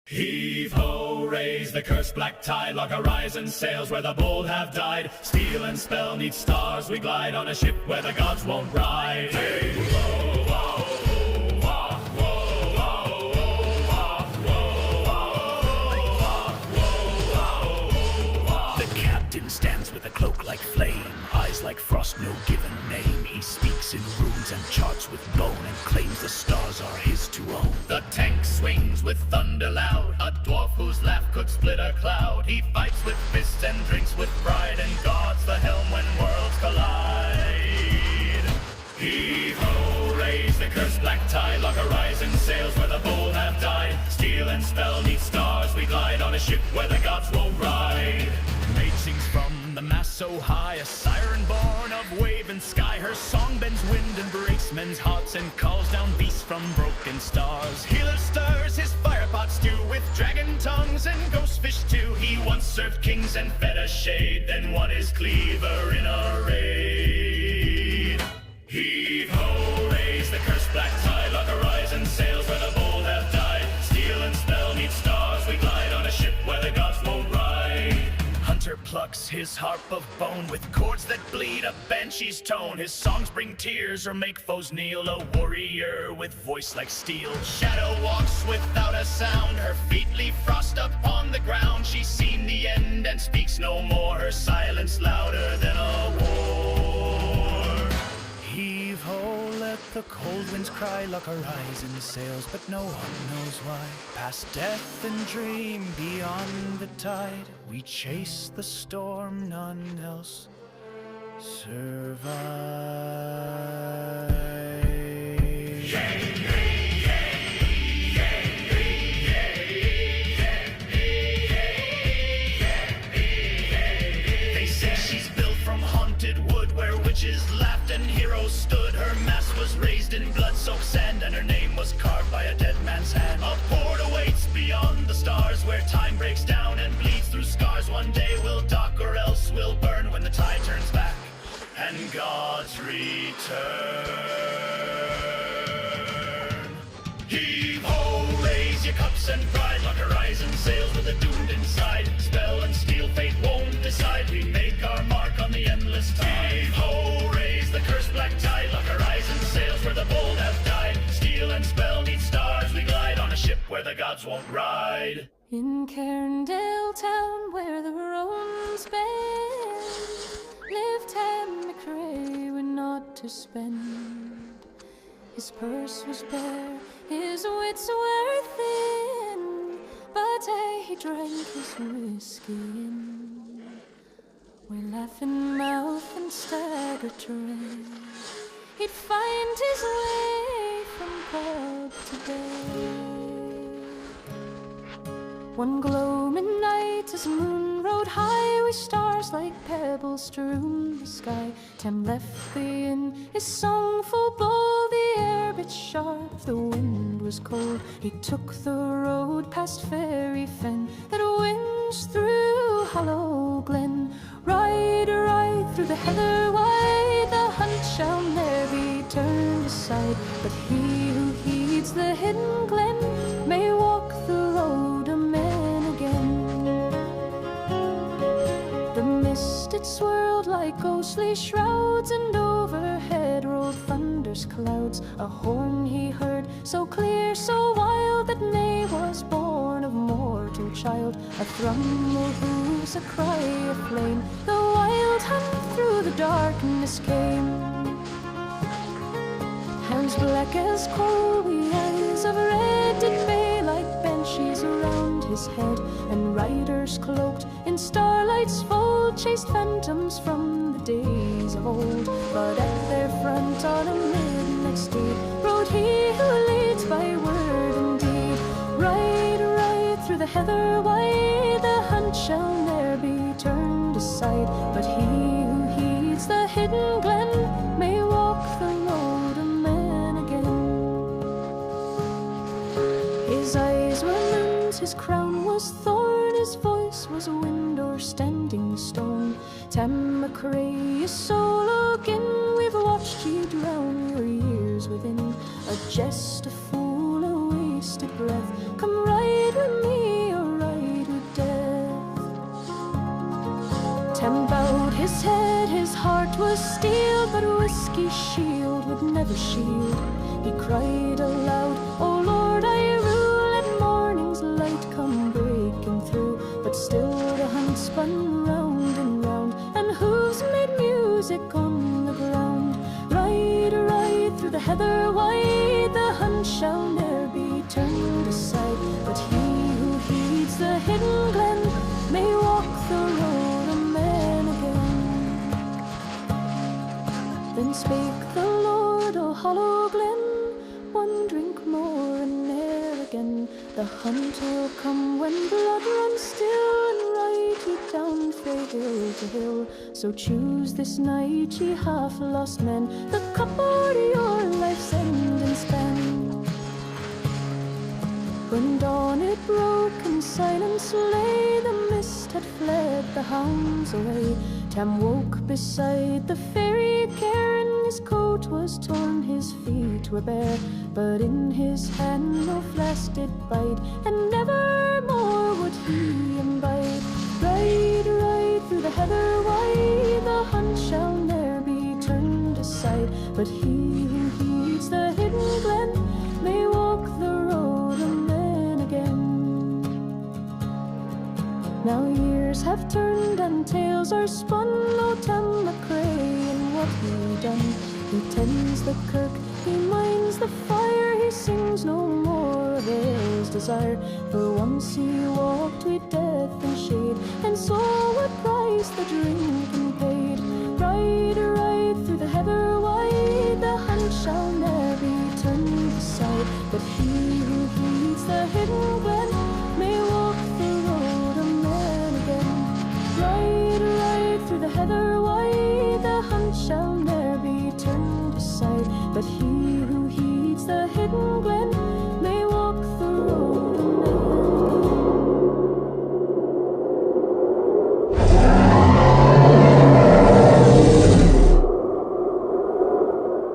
Heave ho, raise the cursed black tide, log horizon sails where the bold have died. Steel and spell need stars, we glide on a ship where the gods won't ride. Hey, whoa, whoa, whoa, whoa, whoa, whoa, whoa, whoa. The captain stands with a cloak like flame, eyes like frost, no given name. He speaks in runes and charts with bone, and claims the stars are his to own. The tank swings with thunder loud, a dwarf whose laugh could split a cloud. He fights with fists and drinks with pride, and guards the helm when worlds collide. Heave-ho, raise the cursed black tide, log horizon sails where the bold have died. Steel and spell need stars, we glide on a ship where the gods won't ride. Maid sings from the mast so high, a siren born of wave and sky. Her song bends wind and breaks men's hearts, and calls down beasts from broken stars. Healer stirs his firepot stew with dragon tongues and ghost fish too. He once served kings and fed a shade, then won his cleaver in a raid. Heave-ho, raise the cursed black tide, log horizon sails where the bold have died. Steel and spell need stars, we glide on a ship where the gods won't ride. Hunter plucks his harp of bone with chords that bleed a banshee's tone. His songs bring tears or make foes kneel, a warrior with voice like steel. Shadow walks without a sound, her feet leave frost upon the ground. She's seen the end and speaks no more, her silence louder than a war. Heave-ho, let the cold winds cry, log horizon sails, but no one knows why. Past death and dream, beyond the tide, we chase the storm, none else survive. They say she's built from haunted wood, where witches laughed and heroes stood. Her mask was raised in blood-soaked sand, and her name was carved by a dead man's hand. A port awaits beyond the stars, where time breaks down and bleeds through scars. One day we'll dock, or else we'll burn when the tide turns back and gods return. Heave-ho, raise your cups and pride, log horizon sails with the doomed inside. Spell and steel, fate won't decide, we make our mark on the endless tide. Heave-ho, raise the cursed black tide, log horizon sails where the bold have died. Steel and spell need stars, we glide on a ship where the gods won't ride. In Cairndale town where the roans bend, lived Tam McRae with naught to spend. His purse was bare, his wits were thin, but he drank his whiskey in. With laughing mouth and stagger tread, he'd find his way from pub to bed. One gloaming night as the moon rode high, with stars like pebbles strewn the sky, Tam left the inn, his song full bold, the air bit sharp, the wind was cold. He took the road past Fairy Fen, that winds through Hollow Glen. Ride, ride through the heather wide, the hunt shall ne'er be turned aside. But he who heeds the hidden glen may walk the road a man again. The mist it swirled like ghostly shrouds, and overhead rolled thunder's clouds. A horn he heard, so clear, so wild, that nay was born of mortal child. A thrum of hooves, a cry of flame, the wild hunt through the darkness came. Hands black as coal, the eyes of red, did bay like banshees around his head. And riders cloaked in starlight's fold chased phantoms from the days of old. But at their front on a midnight steed rode he who leads by word and deed. Ride, ride through the heather wide, the hunt shall ne'er be turned aside. But he who heeds the hidden glen may walk the road a man again. His eyes were moons, his crown was thorn, his voice was a wind or standing stone. Tam McRae, your soul again, we've watched ye drown your years within. A jest, a fool, a wasted breath, come ride with me Tam bowed his head, his heart was steel, but whiskey's shield would never shield. He cried aloud, "O Lord, I rule, let morning's light come breaking through." But still the hunt spun round and round, and hooves made music on the ground. Ride, ride through the heather wide, the hunt shall ne'er be turned aside. But he who heeds the hidden glen may walk the road a man again. Then spake the Lord, "O hollow glen, one drink more and ne'er again. The hunt will come when blood runs still, and ride ye down frae hill to hill. So choose this night, ye half-lost men, the cup o'er your life's end and spend." When dawn it broke and silence lay, the mist had fled the hounds away. Tam woke beside the fairy cairn, his coat was torn, his feet were bare, but in his hand no flask did bide, and never more would he imbibe. Ride, ride through the heather wide, the hunt shall ne'er be turned aside. But he who heeds the hidden glen may walk the road a man again. Now years have turned and tales are spun, O Tam McRae, and what he done. He tends the kirk, he minds the fire, he sings no more of ale's desire. For once he walked with death and shade, and saw what price the drinking paid. Ride, ride through the heather wide, the hunt shall ne'er be turned aside. But he who heeds the hidden